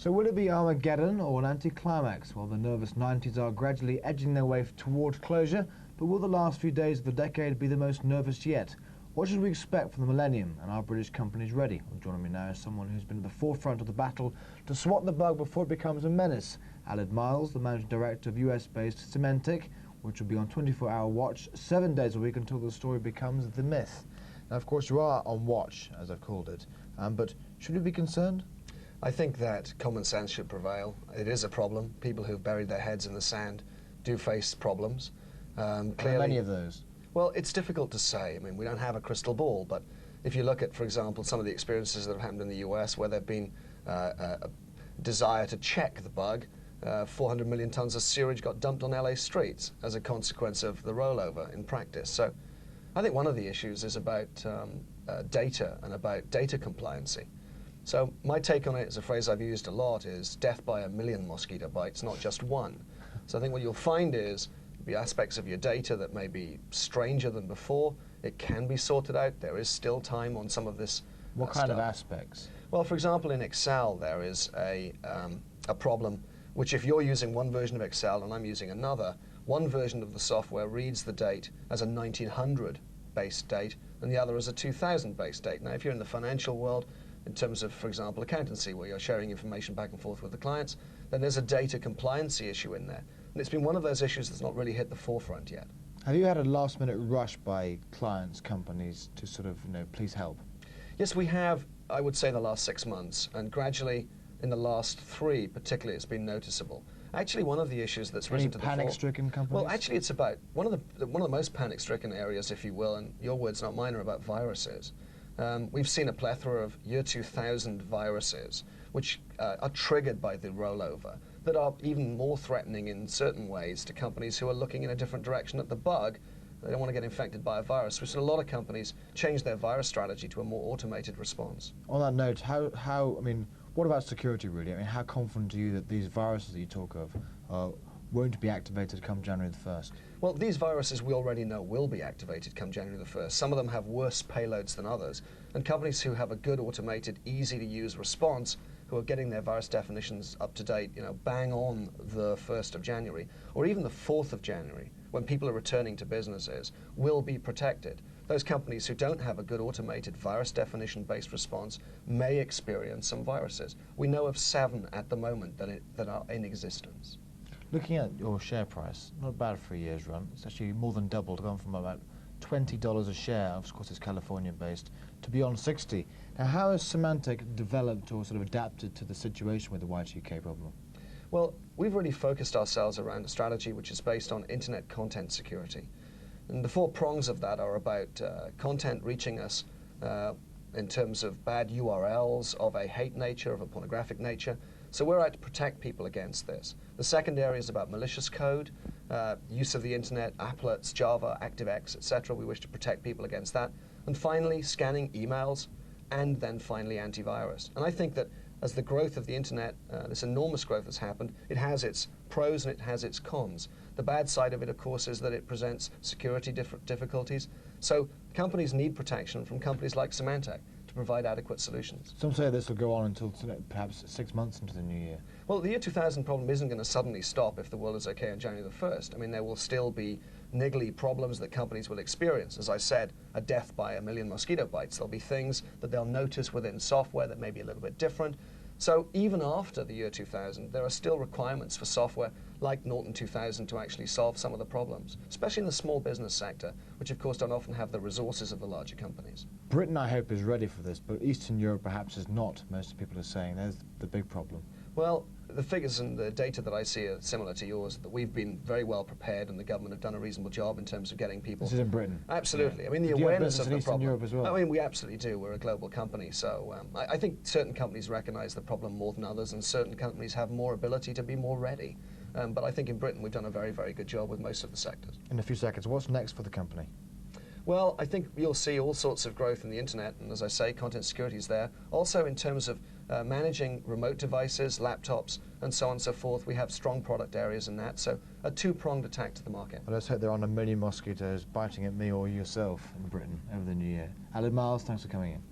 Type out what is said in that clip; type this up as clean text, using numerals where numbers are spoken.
So will it be Armageddon or an anticlimax? Well, the nervous 90s are gradually edging their way toward closure, but will the last few days of the decade be the most nervous yet? What should we expect from the millennium, and are British companies ready? Well, joining me now is someone who's been at the forefront of the battle to swat the bug before it becomes a menace. Aled Miles, the managing director of US-based Symantec, which will be on 24-hour watch 7 days a week until the story becomes the myth. Now, of course, you are on watch, as I've called it, but should we be concerned? I think that common sense should prevail. It is a problem. People who've buried their heads in the sand do face problems. Clearly, how many of those? Well, it's difficult to say. I mean, we don't have a crystal ball, but if you look at, for example, some of the experiences that have happened in the US where there have been a desire to check the bug, 400 million tons of sewage got dumped on LA streets as a consequence of the rollover in practice. So I think one of the issues is about data and about data compliancy. So my take on it is a phrase I've used a lot is death by a million mosquito bites, not just one. So I think what you'll find is the aspects of your data that may be stranger than before. It can be sorted out. There is still time on some of this. What kind of aspects? Well, for example, in Excel, there is a problem which if you're using one version of Excel and I'm using another, one version of the software reads the date as a 1900 base date and the other as a 2000 base date. Now, if you're in the financial world, in terms of, for example, accountancy, where you're sharing information back and forth with the clients, then there's a data compliancy issue in there. And it's been one of those issues that's not really hit the forefront yet. Have you had a last-minute rush by clients, companies, to sort of, please help? Yes, we have, I would say, the last 6 months, and gradually in the last 3, particularly, it's been noticeable. Actually, one of the issues that's risen to the fore... panic-stricken companies? Well, actually, it's about one of the most panic-stricken areas, if you will, and your words, not mine, are about viruses. We've seen a plethora of year 2000 viruses, which are triggered by the rollover, that are even more threatening in certain ways to companies who are looking in a different direction at the bug. They don't want to get infected by a virus. We've seen a lot of companies change their virus strategy to a more automated response. On that note, what about security, really? I mean, how confident are you that these viruses that you talk of won't be activated come January the 1st? Well, these viruses we already know will be activated come January the 1st. Some of them have worse payloads than others. And companies who have a good automated, easy-to-use response, who are getting their virus definitions up to date, bang on the 1st of January, or even the 4th of January, when people are returning to businesses, will be protected. Those companies who don't have a good automated virus definition-based response may experience some viruses. We know of 7 at the moment that are in existence. Looking at your share price, not bad for a year's run. It's actually more than doubled, gone from about $20 a share, of course it's California-based, to beyond 60. Now, how has Symantec developed or sort of adapted to the situation with the Y2K problem? Well, we've really focused ourselves around a strategy which is based on internet content security. And the 4 prongs of that are about content reaching us in terms of bad URLs, of a hate nature, of a pornographic nature. So we're out to protect people against this. The second area is about malicious code, use of the internet, applets, Java, ActiveX, etc. We wish to protect people against that. And finally, scanning emails, and then finally antivirus. And I think that as the growth of the internet, this enormous growth has happened, it has its pros and it has its cons. The bad side of it, of course, is that it presents security difficulties. So companies need protection from companies like Symantec to provide adequate solutions. Some say this will go on until perhaps 6 months into the new year. Well, the year 2000 problem isn't going to suddenly stop if the world is okay on January the 1st. I mean, there will still be niggly problems that companies will experience. As I said, a death by a million mosquito bites. There'll be things that they'll notice within software that may be a little bit different. So even after the year 2000, there are still requirements for software like Norton 2000 to actually solve some of the problems, especially in the small business sector, which of course don't often have the resources of the larger companies. Britain, I hope, is ready for this, but Eastern Europe perhaps is not, most people are saying. There's the big problem. Well, the figures and the data that I see are similar to yours, that we've been very well prepared and the government have done a reasonable job in terms of getting people... This is in Britain? Absolutely. Yeah. I mean, the awareness of the Eastern problem... Europe as well? I mean, we absolutely do. We're a global company, so I think certain companies recognize the problem more than others, and certain companies have more ability to be more ready. But I think in Britain we've done a very, very good job with most of the sectors. In a few seconds, what's next for the company? Well, I think you'll see all sorts of growth in the internet, and as I say, content security is there. Also in terms of managing remote devices, laptops, and so on and so forth, we have strong product areas in that, so a two-pronged attack to the market. Well, let's hope there aren't a million mosquitoes biting at me or yourself in Britain over the new year. Aled Miles, thanks for coming in.